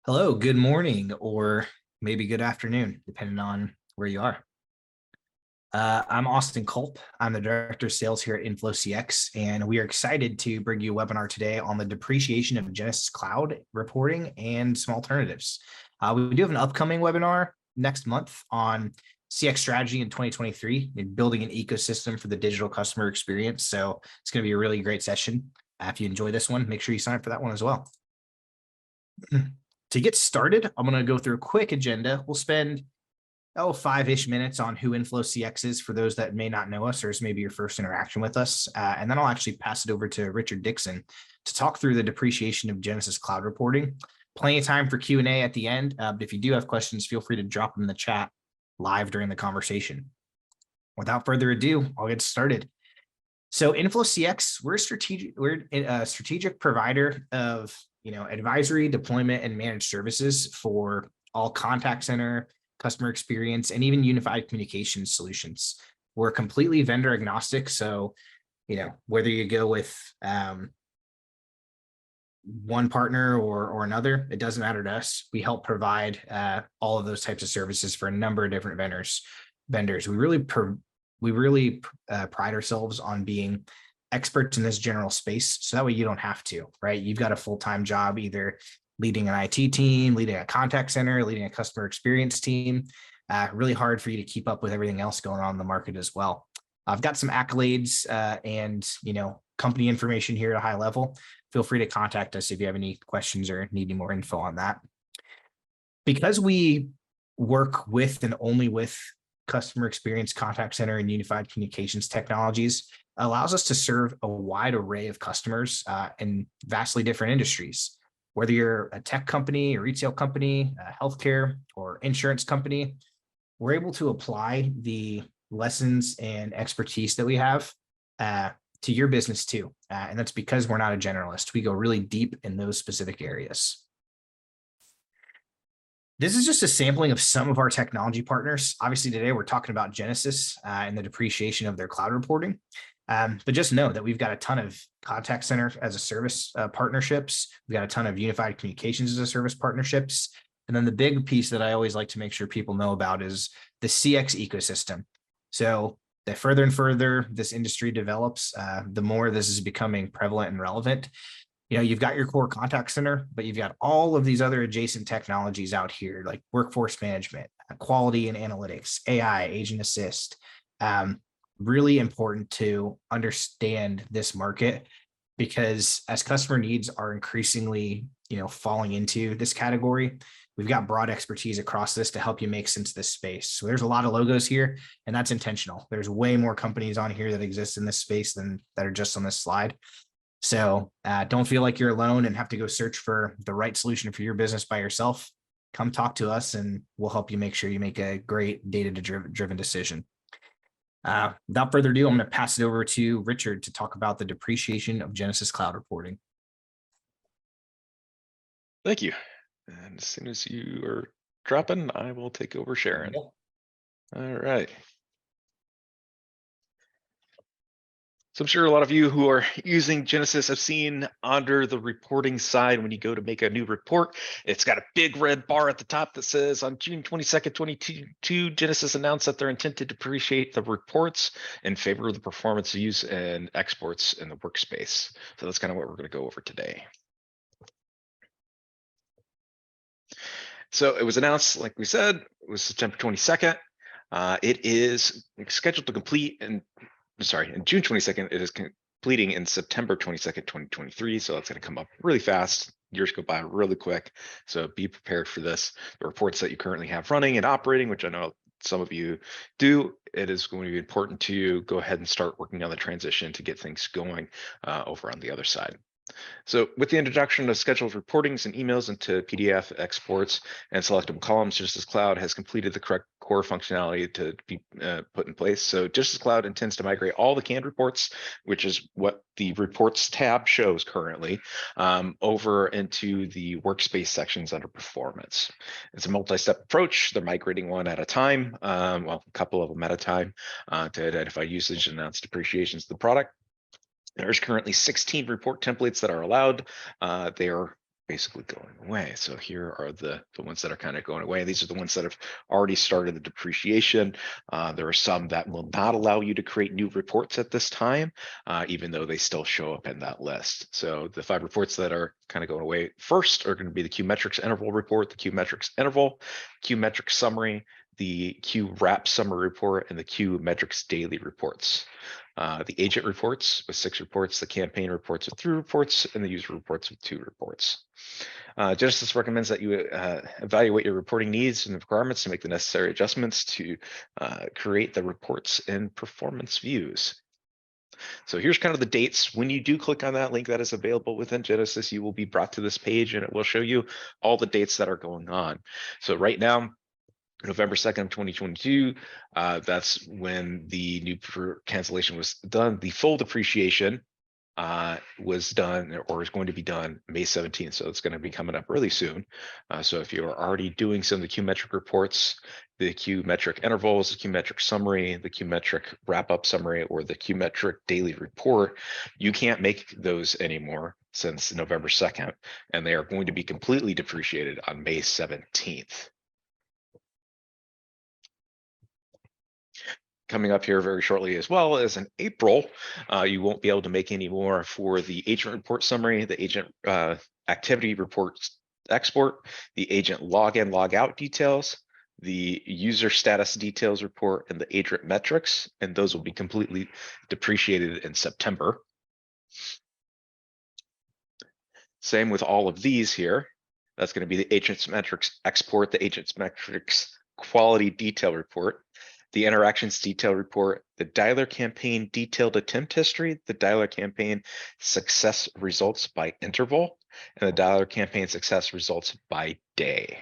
Hello, good morning, or maybe good afternoon, depending on where you are. I'm Austin Culp. I'm the Director of Sales here at InflowCX, and we are excited to bring you a webinar today on the depreciation of Genesys Cloud reporting and some alternatives. We do have an upcoming webinar next month on CX strategy in 2023 and building an ecosystem for the digital customer experience. So it's going to be a really great session. If you enjoy this one, make sure you sign up for that one as well. To get started, I'm going to go through a quick agenda. We'll spend 5-ish minutes on who InflowCX is for those that may not know us, or is maybe your first interaction with us. And then I'll actually pass it over to Richard Dixon to talk through the depreciation of Genesys Cloud reporting. Plenty of time for Q&A at the end. But if you do have questions, feel free to drop them in the chat live during the conversation. Without further ado, I'll get started. So InflowCX, we're a strategic provider of advisory, deployment, and managed services for all contact center, customer experience, and even unified communications solutions. We're completely vendor agnostic. So, whether you go with one partner or another, it doesn't matter to us. We help provide all of those types of services for a number of different vendors. We really pride ourselves on being experts in this general space. So that way you don't have to, right? You've got a full-time job, either leading an IT team, leading a contact center, leading a customer experience team. Really hard for you to keep up with everything else going on in the market as well. I've got some accolades and company information here at a high level. Feel free to contact us if you have any questions or need any more info on that. Because we work with and only with customer experience, contact center, and unified communications technologies, allows us to serve a wide array of customers in vastly different industries. Whether you're a tech company, a retail company, a healthcare, or insurance company, we're able to apply the lessons and expertise that we have to your business too. And that's because we're not a generalist. We go really deep in those specific areas. This is just a sampling of some of our technology partners. Obviously, today we're talking about Genesys and the depreciation of their cloud reporting. But just know that we've got a ton of contact center as a service partnerships. We've got a ton of unified communications as a service partnerships. And then the big piece that I always like to make sure people know about is the CX ecosystem. So the further and further this industry develops, the more this is becoming prevalent and relevant. You've got your core contact center, but you've got all of these other adjacent technologies out here, like workforce management, quality and analytics, AI, agent assist. Really important to understand this market, because as customer needs are increasingly, falling into this category, we've got broad expertise across this to help you make sense of this space. So there's a lot of logos here, and that's intentional. There's way more companies on here that exist in this space than that are just on this slide. So don't feel like you're alone and have to go search for the right solution for your business by yourself. Come talk to us and we'll help you make sure you make a great data-driven decision. Without further ado, I'm going to pass it over to Richard to talk about the depreciation of Genesys Cloud reporting. Thank you. And as soon as you are dropping, I will take over sharing. Yeah. All right. So I'm sure a lot of you who are using Genesys have seen under the reporting side, when you go to make a new report, it's got a big red bar at the top that says on June 22nd, 2022, Genesys announced that their intent to depreciate the reports in favor of the performance use and exports in the workspace. So that's kind of what we're going to go over today. So it was announced, like we said, it was September 22nd. It is scheduled to complete in June 22nd. It is completing in September 22nd, 2023. So it's going to come up really fast. Years go by really quick. So be prepared for this. The reports that you currently have running and operating, which I know some of you do, it is going to be important to go ahead and start working on the transition to get things going over on the other side. So with the introduction of scheduled reportings and emails into PDF exports and selectable columns, Genesys Cloud has completed the correct core functionality to be put in place. So Genesys Cloud intends to migrate all the canned reports, which is what the reports tab shows currently, over into the workspace sections under performance. It's a multi-step approach. They're migrating one at a time, well, a couple of them at a time, to identify usage and announce depreciations of the product. There's currently 16 report templates that are allowed. They are basically going away. So here are the ones that are kind of going away. These are the ones that have already started the depreciation. There are some that will not allow you to create new reports at this time, even though they still show up in that list. So the 5 reports that are kind of going away first are going to be the Q metrics interval report, the Q metrics interval, Q metrics summary, the Q wrap summary report, and the Q metrics daily reports. The agent reports with 6 reports, the campaign reports with 3 reports, and the user reports with 2 reports. Genesys recommends that you evaluate your reporting needs and requirements to make the necessary adjustments to create the reports in performance views. So here's kind of the dates. When you do click on that link that is available within Genesys, you will be brought to this page and it will show you all the dates that are going on. So right now, November 2nd, 2022, that's when the new cancellation was done. The full depreciation was done or is going to be done May 17th. So it's going to be coming up really soon. So if you are already doing some of the Q metric reports, the Q metric intervals, the Q metric summary, the Q metric wrap up summary, or the Q metric daily report, you can't make those anymore since November 2nd, and they are going to be completely depreciated on May 17th. Coming up here very shortly as well as in April, you won't be able to make any more for the agent report summary, the agent activity reports export, the agent login, log out details, the user status details report, and the agent metrics, and those will be completely depreciated in September. Same with all of these here. That's going to be the agent's metrics export, the agent's metrics quality detail report, the interactions detail report, the dialer campaign detailed attempt history, the dialer campaign success results by interval, and the dialer campaign success results by day.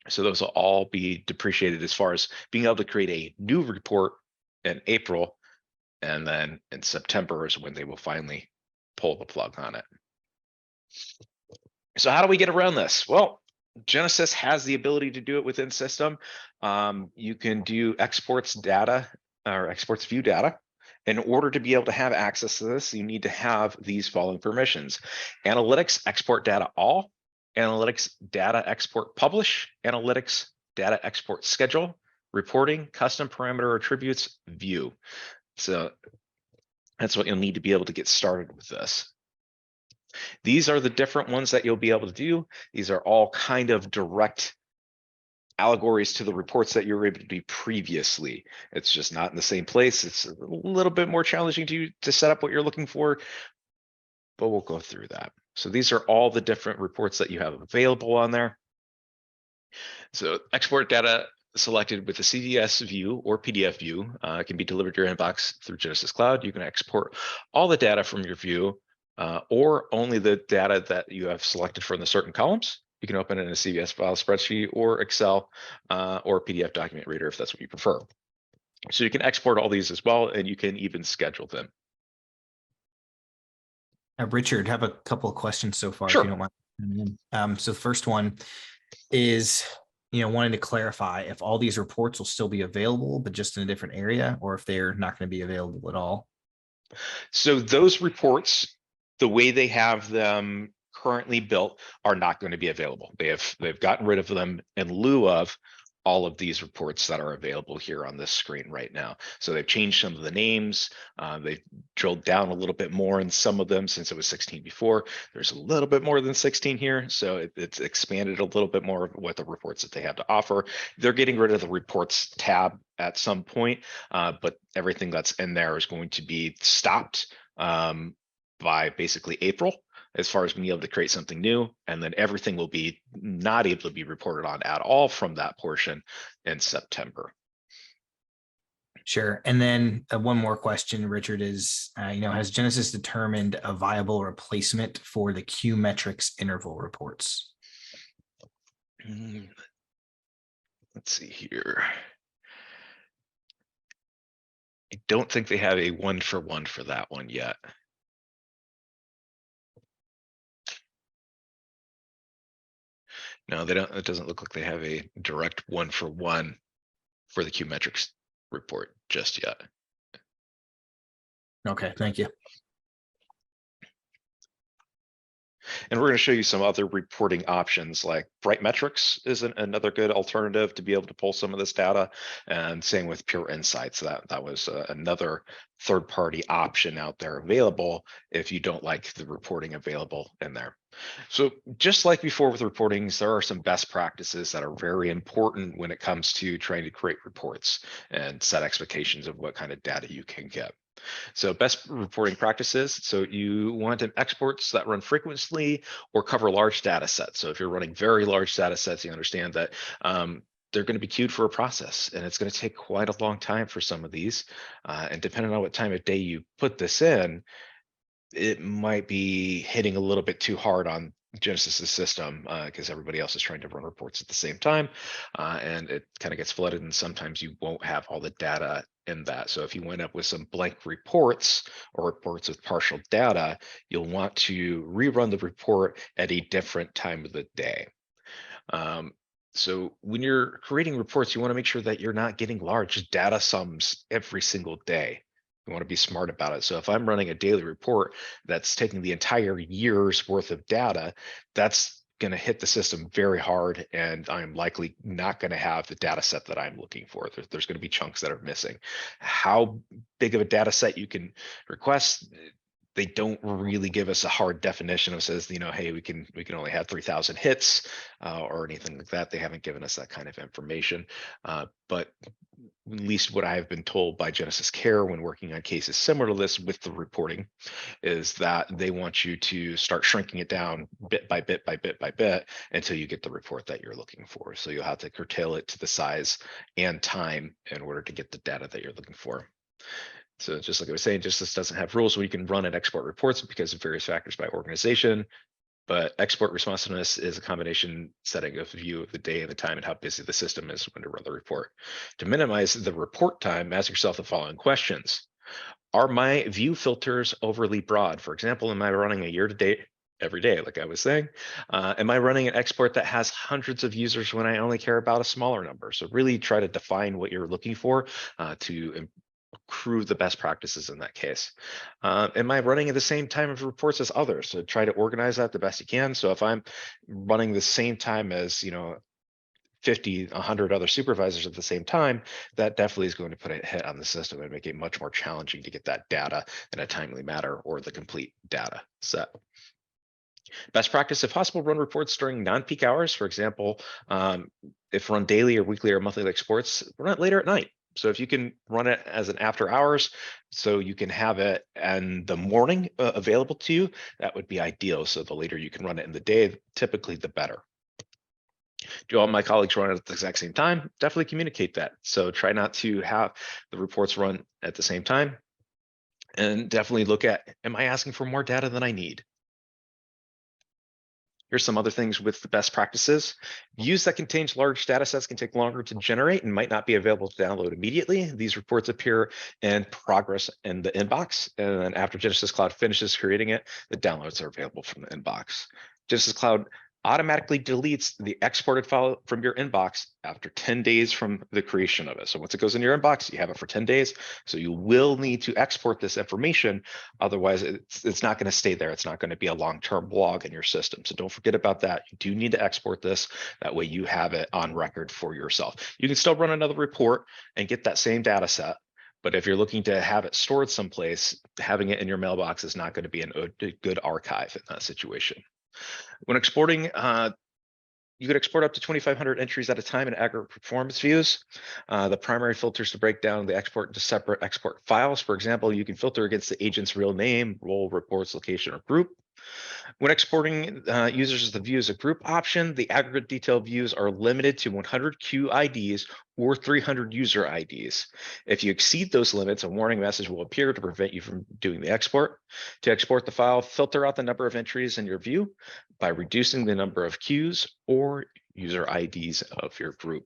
So those will all be depreciated as far as being able to create a new report in April, and then in September is when they will finally pull the plug on it. So how do we get around this? Well, Genesys has the ability to do it within system. You can do exports data or exports view data. In order to be able to have access to this, you need to have these following permissions: analytics export data all, analytics data export publish, analytics data export schedule, reporting, custom parameter attributes, view. So that's what you'll need to be able to get started with this. These are the different ones that you'll be able to do. These are all kind of direct allegories to the reports that you were able to do previously. It's just not in the same place. It's a little bit more challenging to set up what you're looking for, but we'll go through that. So these are all the different reports that you have available on there. So export data selected with the CDS view or PDF view can be delivered to your inbox through Genesys Cloud. You can export all the data from your view or only the data that you have selected from the certain columns. You can open it in a CVS file spreadsheet or Excel or PDF document reader if that's what you prefer. So you can export all these as well, and you can even schedule them. Richard, have a couple of questions so far, Sure. if you don't mind. So the first one is, wanting to clarify if all these reports will still be available, but just in a different area, or if they're not going to be available at all. So those reports, the way they have them currently built, are not going to be available. They've gotten rid of them in lieu of all of these reports that are available here on this screen right now. So they've changed some of the names. They've drilled down a little bit more in some of them since it was 16 before. There's a little bit more than 16 here. So it's expanded a little bit more of what the reports that they have to offer. They're getting rid of the reports tab at some point, but everything that's in there is going to be stopped by basically April, as far as being able to create something new, and then everything will be not able to be reported on at all from that portion in September. Sure. And then one more question, Richard, is, has Genesys determined a viable replacement for the Q metrics interval reports? Let's see here. I don't think they have a one-for-one for that one yet. No, they don't. It doesn't look like they have a direct one-for-one for the Q metrics report just yet. Okay, thank you. And we're going to show you some other reporting options like Bright Metrics is another good alternative to be able to pull some of this data, and same with Pure Insights. That was another third-party option out there available if you don't like the reporting available in there. So just like before with reportings, there are some best practices that are very important when it comes to trying to create reports and set expectations of what kind of data you can get. So best reporting practices. So you want exports that run frequently or cover large data sets. So if you're running very large data sets, you understand that they're going to be queued for a process, and it's going to take quite a long time for some of these. And depending on what time of day you put this in, it might be hitting a little bit too hard on Genesys's system because everybody else is trying to run reports at the same time, and it kind of gets flooded, and sometimes you won't have all the data in that. So if you wind up with some blank reports or reports with partial data, you'll want to rerun the report at a different time of the day. So when you're creating reports, you want to make sure that you're not getting large data sums every single day. You want to be smart about it. So if I'm running a daily report that's taking the entire year's worth of data, that's going to hit the system very hard, and I'm likely not going to have the data set that I'm looking for. There's going to be chunks that are missing. How big of a data set you can request, they don't really give us a hard definition of says, hey, we can only have 3,000 hits or anything like that. They haven't given us that kind of information. But at least what I have been told by Genesys Care when working on cases similar to this with the reporting is that they want you to start shrinking it down bit by bit by bit by bit until you get the report that you're looking for. So you'll have to curtail it to the size and time in order to get the data that you're looking for. So just like I was saying, just this doesn't have rules where you can run and export reports because of various factors by organization. But export responsiveness is a combination setting of view of the day and the time and how busy the system is when to run the report. To minimize the report time, ask yourself the following questions. Are my view filters overly broad? For example, am I running a year to date every day, like I was saying? Am I running an export that has hundreds of users when I only care about a smaller number? So really try to define what you're looking for to accrue the best practices in that case. Am I running at the same time of reports as others? So try to organize that the best you can. So if I'm running the same time as 50, 100 other supervisors at the same time, that definitely is going to put a hit on the system and make it much more challenging to get that data in a timely manner or the complete data set. Best practice, if possible, run reports during non-peak hours. For example, if run daily or weekly or monthly like sports, run it later at night. So if you can run it as an after hours, so you can have it in the morning available to you, that would be ideal. So the later you can run it in the day, typically the better. Do all my colleagues run it at the exact same time? Definitely communicate that. So try not to have the reports run at the same time. And definitely look at, am I asking for more data than I need? Here's some other things with the best practices. Views that contains large data sets can take longer to generate and might not be available to download immediately. These reports appear in progress in the inbox. And then after Genesys Cloud finishes creating it, the downloads are available from the inbox. Genesys Cloud automatically deletes the exported file from your inbox after 10 days from the creation of it. So once it goes in your inbox, you have it for 10 days. So you will need to export this information. Otherwise, it's not going to stay there. It's not going to be a long-term log in your system. So don't forget about that. You do need to export this. That way you have it on record for yourself. You can still run another report and get that same data set. But if you're looking to have it stored someplace, having it in your mailbox is not going to be a good archive in that situation. When exporting, you could export up to 2,500 entries at a time in aggregate performance views. The primary filters to break down the export into separate export files. For example, you can filter against the agent's real name, role, reports, location, or group. When exporting users as the view as a group option, the aggregate detail views are limited to 100 queue IDs or 300 user IDs. If you exceed those limits, a warning message will appear to prevent you from doing the export. To export the file, filter out the number of entries in your view by reducing the number of queues or user IDs of your group.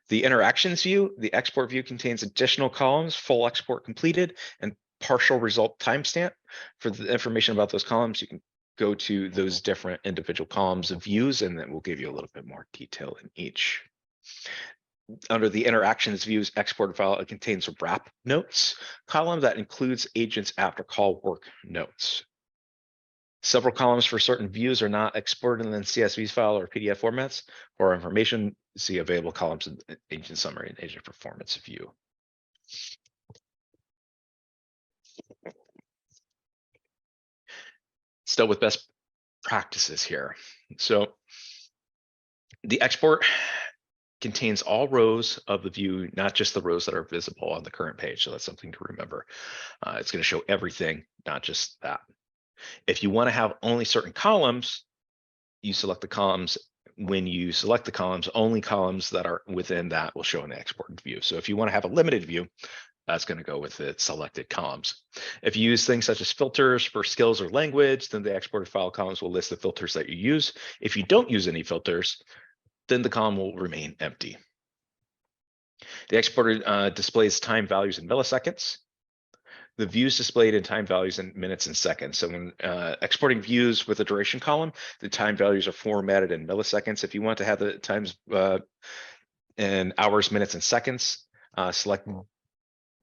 The interactions view, the export view contains additional columns, full export completed, and partial result timestamp. For the information about those columns, you can go to those different individual columns of views, and then we'll give you a little bit more detail in each. Under the interactions views export file, it contains a wrap notes column that includes agents after call work notes. Several columns for certain views are not exported in the CSV file or PDF formats. For information, see available columns in agent summary and agent performance view. Still with best practices here. So the export contains all rows of the view, not just the rows that are visible on the current page. So that's something to remember. It's going to show everything, not just that. If you want to have only certain columns, you select the columns. When you select the columns, only columns that are within that will show in the exported view. So if you want to have a limited view, that's going to go with the selected columns. If you use things such as filters for skills or language, then the exported file columns will list the filters that you use. If you don't use any filters, then the column will remain empty. The exporter displays time values in milliseconds. The views displayed in time values in minutes and seconds. So when exporting views with a duration column, the time values are formatted in milliseconds. If you want to have the times in hours, minutes, and seconds, select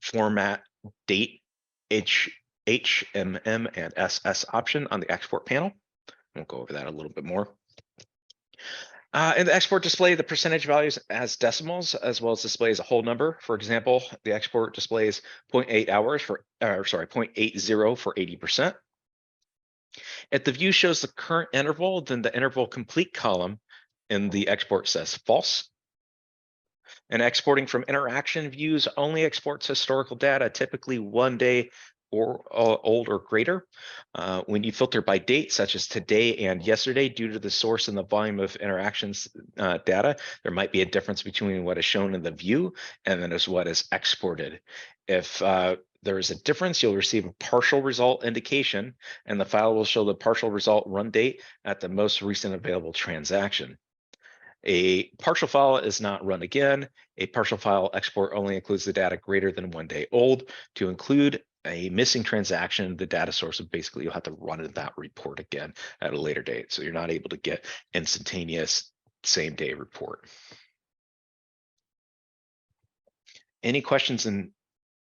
format date HMM and SS option on the export panel. We'll go over that a little bit more. In the export display, the percentage values as decimals, as well as displays a whole number. For example, the export displays 0.8 hours for, 0.80 for 80%. If the view shows the current interval, then the interval complete column in the export says false. And exporting from interaction views only exports historical data, typically 1 day or old or greater. When you filter by date, such as today and yesterday, due to the source and the volume of interactions data, there might be a difference between what is shown in the view and then is what is exported. If there is a difference, you'll receive a partial result indication, and the file will show the partial result run date at the most recent available transaction. A partial file is not run again. A partial file export only includes the data greater than 1 day old. To include a missing transaction, the data source, basically you'll have to run that report again at a later date. So you're not able to get instantaneous same day report. Any questions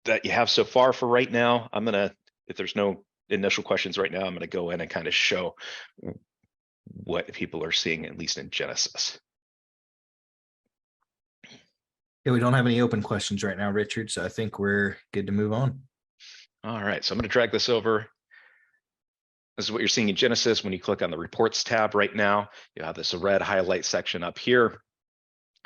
that you have so far for right now? If there's no initial questions right now, I'm gonna go in and kind of show what people are seeing, at least in Genesys. Yeah, we don't have any open questions right now, Richard, so I think we're good to move on. All right, so I'm going to drag this over. This is what you're seeing in Genesys when you click on the reports tab right now. You have this red highlight section up here.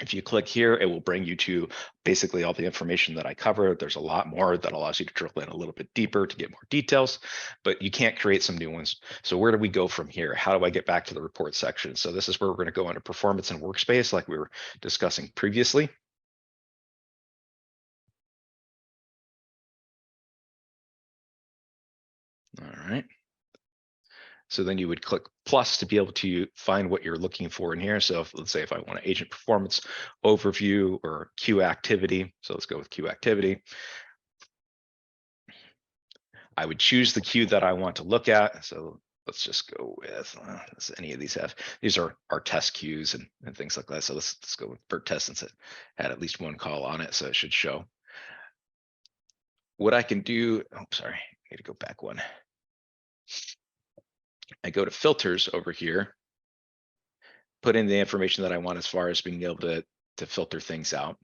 If you click here, it will bring you to basically all the information that I covered. There's a lot more that allows you to drill in a little bit deeper to get more details, but you can't create some new ones. So where do we go from here? How do I get back to the report section? So this is where we're going to go into performance and workspace like we were discussing previously. All right. So then you would click plus to be able to find what you're looking for in here. So let's say if I want an agent performance overview or queue activity. So let's go with queue activity. I would choose the queue that I want to look at. So let's just go with, does any of these have? These are our test queues and things like that. So let's go with bird test since it had at least one call on it. So it should show. What I can do, oh, sorry, I need to go back one. I go to filters over here, put in the information that I want as far as being able to filter things out.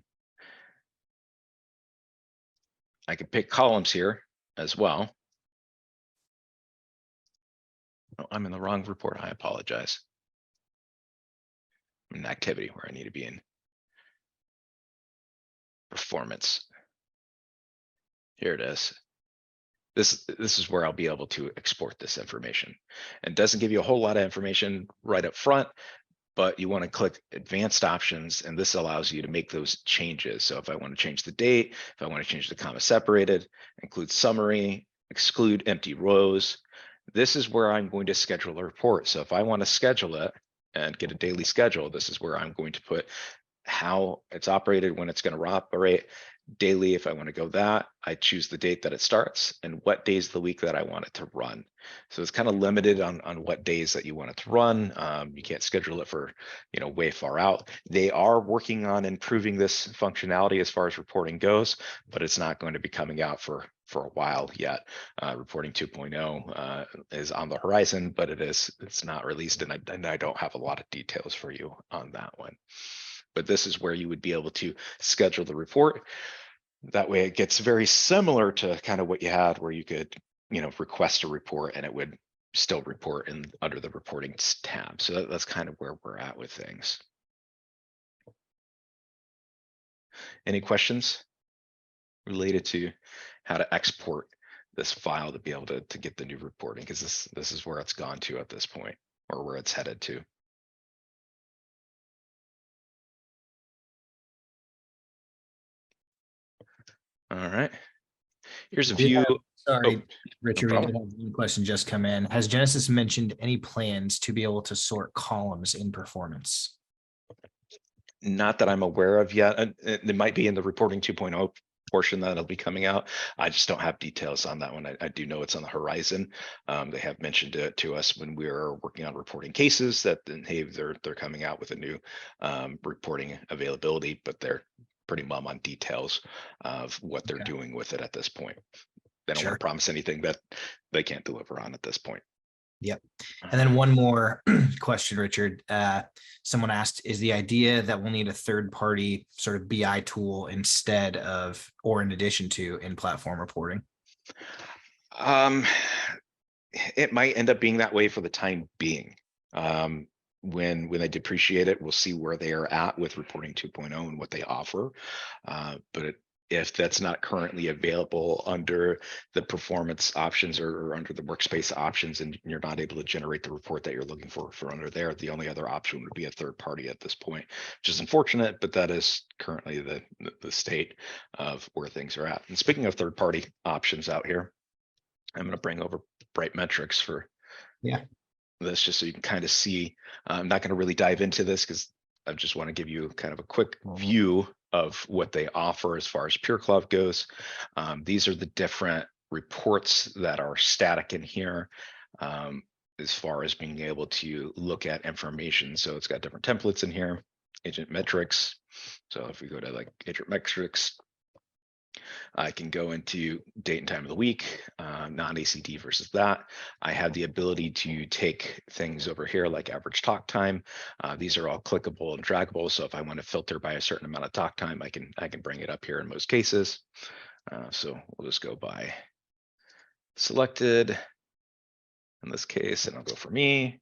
I can pick columns here as well. Oh, I'm in the wrong report. I apologize. I'm in activity where I need to be in performance. Here it is. This is where I'll be able to export this information. It doesn't give you a whole lot of information right up front, but you want to click advanced options, and this allows you to make those changes. So if I want to change the date, if I want to change the comma separated, include summary, exclude empty rows, this is where I'm going to schedule a report. So if I want to schedule it and get a daily schedule, this is where I'm going to put how it's operated, when it's going to operate, daily, if I want to go that, I choose the date that it starts and what days of the week that I want it to run. So it's kind of limited on what days that you want it to run. You can't schedule it for, way far out. They are working on improving this functionality as far as reporting goes, but it's not going to be coming out for a while yet. Reporting 2.0 is on the horizon, but it's not released, and I don't have a lot of details for you on that one. But this is where you would be able to schedule the report. That way it gets very similar to kind of what you had where you could, request a report and it would still report in under the reporting tab. So that's kind of where we're at with things. Any questions related to how to export this file to be able to get the new reporting? Because this is where it's gone to at this point, or where it's headed to. All right. Here's a view. Sorry, Oh, Richard, no we did have one question just come in. Has Genesys mentioned any plans to be able to sort columns in performance? Not that I'm aware of yet. It might be in the reporting 2.0 portion that'll be coming out. I just don't have details on that one. I do know it's on the horizon. They have mentioned it to us when we were working on reporting cases that hey, they're coming out with a new reporting availability, but they're pretty mum on details of what they're doing with it at this point. They don't want to promise anything that they can't deliver on at this point. Yep. And then one more question, Richard. Someone asked, is the idea that we'll need a third-party sort of BI tool instead of, or in addition to, in-platform reporting? It might end up being that way for the time being. When they depreciate it, we'll see where they are at with reporting 2.0 and what they offer. But if that's not currently available under the performance options or under the workspace options, and you're not able to generate the report that you're looking for under there, the only other option would be a third party at this point, which is unfortunate, but that is currently the state of where things are at. And speaking of third party options out here, I'm going to bring over Bright Metrics for this just so you can kind of see. I'm not going to really dive into this because I just want to give you kind of a quick view of what they offer as far as Pure Cloud goes. These are the different reports that are static in here as far as being able to look at information. So it's got different templates in here, agent metrics. So if we go to like agent metrics, I can go into date and time of the week, non-ACD versus that. I have the ability to take things over here like average talk time. These are all clickable and draggable. So if I want to filter by a certain amount of talk time, I can bring it up here in most cases. So we'll just go by selected in this case, and I'll go for me.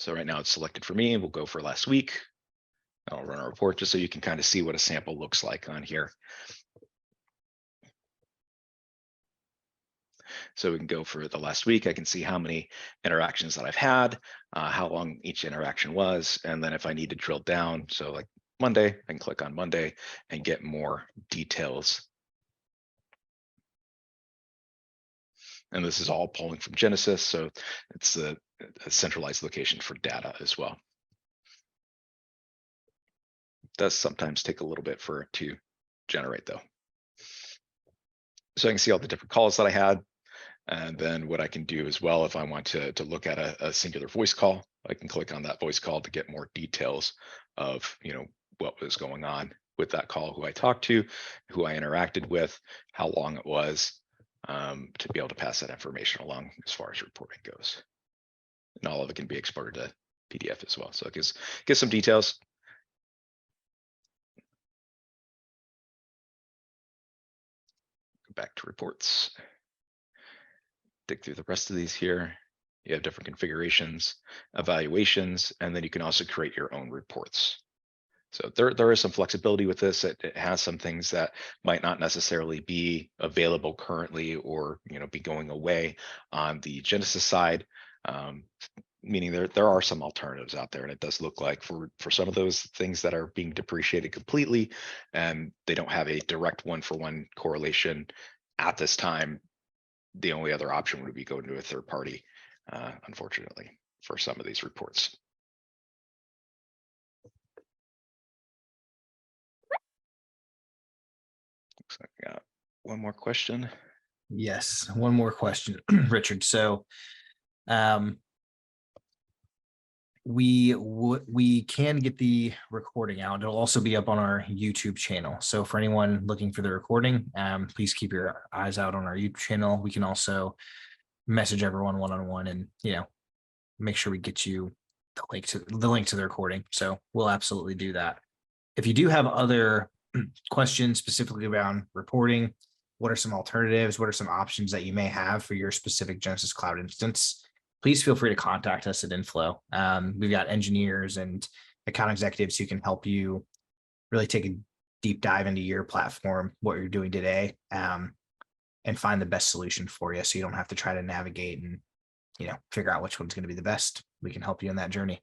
So right now it's selected for me. We'll go for last week. I'll run a report just so you can kind of see what a sample looks like on here. So we can go for the last week. I can see how many interactions that I've had, how long each interaction was. And then if I need to drill down, so like Monday, I can click on Monday and get more details. And this is all pulling from Genesys. So it's a centralized location for data as well. It does sometimes take a little bit for it to generate though. So I can see all the different calls that I had. And then what I can do as well, if I want to look at a singular voice call, I can click on that voice call to get more details of, what was going on with that call, who I talked to, who I interacted with, how long it was, to be able to pass that information along as far as reporting goes. And all of it can be exported to PDF as well. So it gives some details. Go back to reports. Dig through the rest of these here. You have different configurations, evaluations, and then you can also create your own reports. So there is some flexibility with this. It has some things that might not necessarily be available currently or be going away on the Genesys side, meaning there are some alternatives out there. And it does look like for some of those things that are being depreciated completely and they don't have a direct one-for-one correlation at this time, the only other option would be going to a third party, unfortunately. for some of these reports. Looks like I got one more question. Yes, one more question, Richard. So we can get the recording out. It'll also be up on our YouTube channel. So for anyone looking for the recording, please keep your eyes out on our YouTube channel. We can also message everyone one-on-one and, make sure we get you the link to the recording. So we'll absolutely do that. If you do have other questions specifically around reporting, what are some alternatives? What are some options that you may have for your specific Genesys Cloud instance? Please feel free to contact us at Inflow. We've got engineers and account executives who can help you really take a deep dive into your platform, what you're doing today, and find the best solution for you. So you don't have to try to navigate and, figure out which one's going to be the best. We can help you in that journey.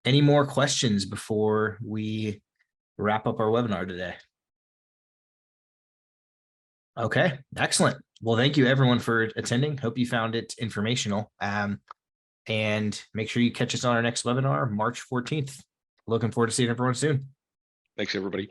Any more questions before we wrap up our webinar today? Okay, excellent. Well, thank you everyone for attending. Hope you found it informational. And make sure you catch us on our next webinar, March 14th. Looking forward to seeing everyone soon. Thanks, everybody.